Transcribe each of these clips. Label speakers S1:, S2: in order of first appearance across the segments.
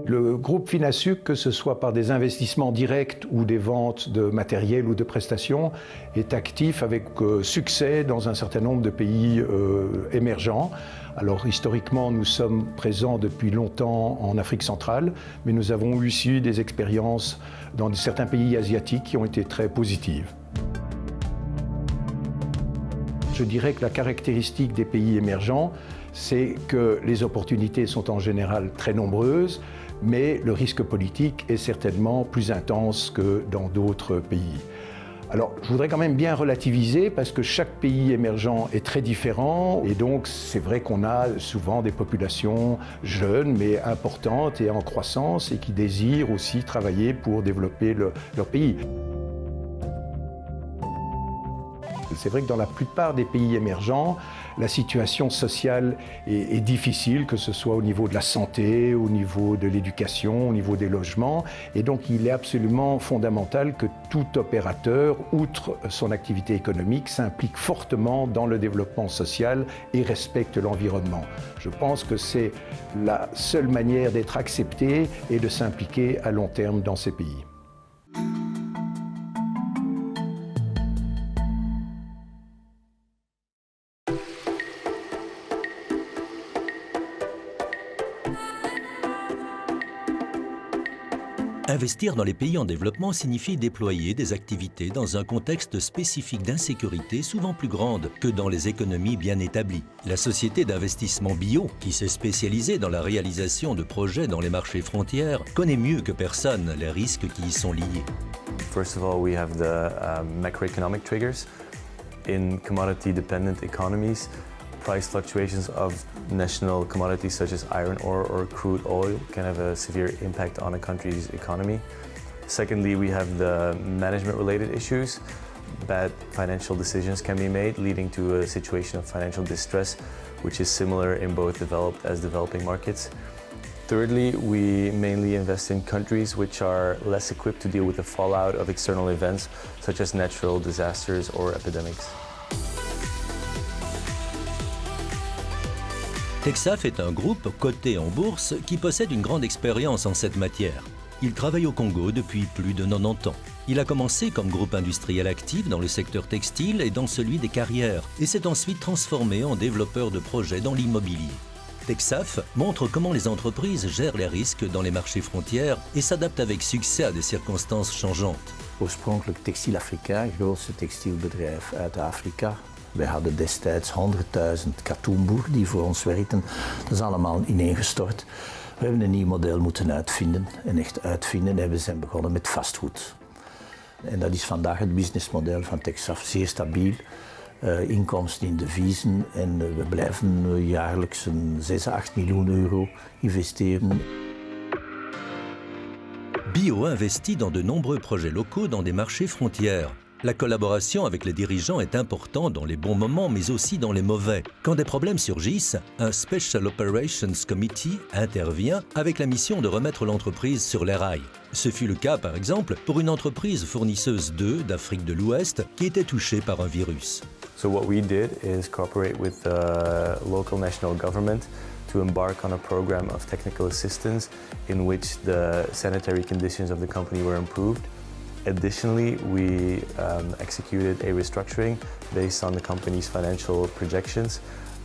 S1: Le groupe Finasuc, que ce soit par des investissements directs ou des ventes de matériel ou de prestations, est actif avec succès dans un certain nombre de pays émergents. Alors historiquement, nous sommes présents depuis longtemps en Afrique centrale, mais nous avons eu des expériences dans certains pays asiatiques qui ont été très positives. Je dirais que la caractéristique des pays émergents, c'est que les opportunités sont en général très nombreuses, mais le risque politique est certainement plus intense que dans d'autres pays. Alors, je voudrais quand même bien relativiser parce que chaque pays émergent est très différent et donc c'est vrai qu'on a souvent des populations jeunes mais importantes et en croissance et qui désirent aussi travailler pour développer leur pays. C'est vrai que dans la plupart des pays émergents, la situation sociale est difficile, que ce soit au niveau de la santé, au niveau de l'éducation, au niveau des logements. Et donc il est absolument fondamental que tout opérateur, outre son activité économique, s'implique fortement dans le développement social et respecte l'environnement. Je pense que c'est la seule manière d'être accepté et de s'impliquer à long terme dans ces pays.
S2: Investir dans les pays en développement signifie déployer des activités dans un contexte spécifique d'insécurité souvent plus grande que dans les économies bien établies. La société d'investissement Bio, qui s'est spécialisée dans la réalisation de projets dans les marchés frontières, connaît mieux que personne les risques qui y sont liés.
S3: First of all, we have the macroeconomic triggers. In commodity-dependent economies, price fluctuations of national commodities such as iron ore or crude oil can have a severe impact on a country's economy. Secondly, we have the management-related issues. Bad financial decisions can be made, leading to a situation of financial distress, which is similar in both developed as developing markets. Thirdly, we mainly invest in countries which are less equipped to deal with the fallout of external events, such as natural disasters or epidemics.
S2: Texaf est un groupe coté en bourse qui possède une grande expérience en cette matière. Il travaille au Congo depuis plus de 90 ans. Il a commencé comme groupe industriel actif dans le secteur textile et dans celui des carrières et s'est ensuite transformé en développeur de projets dans l'immobilier. Texaf montre comment les entreprises gèrent les risques dans les marchés frontières et s'adaptent avec succès à des circonstances changeantes.
S4: Oorspronkelijk Textiel Africain, grootste textielbedrijf uit Afrika. Wij hadden destijds 100.000 katoenboeren die voor ons werkten. Dat is allemaal ineengestort. We hebben een nieuw model moeten uitvinden. En echt uitvinden. En we zijn begonnen met vastgoed. En dat is vandaag het businessmodel van Texaf. Zeer stabiel. Inkomsten in deviezen. En we blijven jaarlijks een 6 à 8 miljoen euro investeren.
S2: Bio investit dans de nombreux projets locaux dans des marchés frontières. La collaboration avec les dirigeants est importante dans les bons moments, mais aussi dans les mauvais. Quand des problèmes surgissent, un Special Operations Committee intervient avec la mission de remettre l'entreprise sur les rails. Ce fut le cas, par exemple, pour une entreprise fournisseuse d'œufs d'Afrique de l'Ouest qui était touchée par un virus.
S3: So what we did is cooperate with the local national government to embark on a program of technical assistance in which the sanitary conditions of the company were improved. Additionally, we executed a restructuring based on the company's financial projections.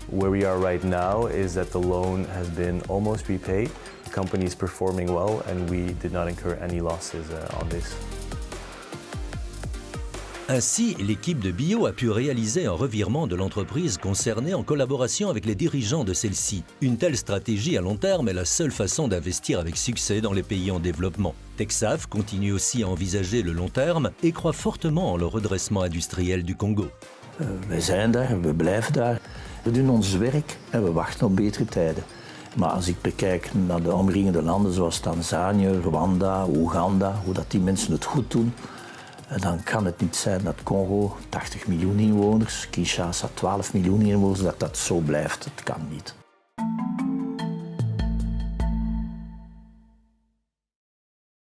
S3: Where we are right now is that the loan has been almost repaid. The company is performing well and we did not incur any losses on this.
S2: Ainsi, l'équipe de Bio a pu réaliser un revirement de l'entreprise concernée en collaboration avec les dirigeants de celle-ci. Une telle stratégie à long terme est la seule façon d'investir avec succès dans les pays en développement. Texaf continue aussi à envisager le long terme et croit fortement en le redressement industriel du Congo.
S4: Wij zijn daar, we blijven daar. We doen ons werk en we wachten op betere tijden. Maar als ik bekijk naar de omringende landen zoals Tanzanië, Rwanda, Oeganda, hoe dat die mensen het goed doen, dan kan het niet zijn dat Congo 80 miljoen inwoners, Kinshasa 12 miljoen inwoners, dat dat zo blijft. Dat kan niet.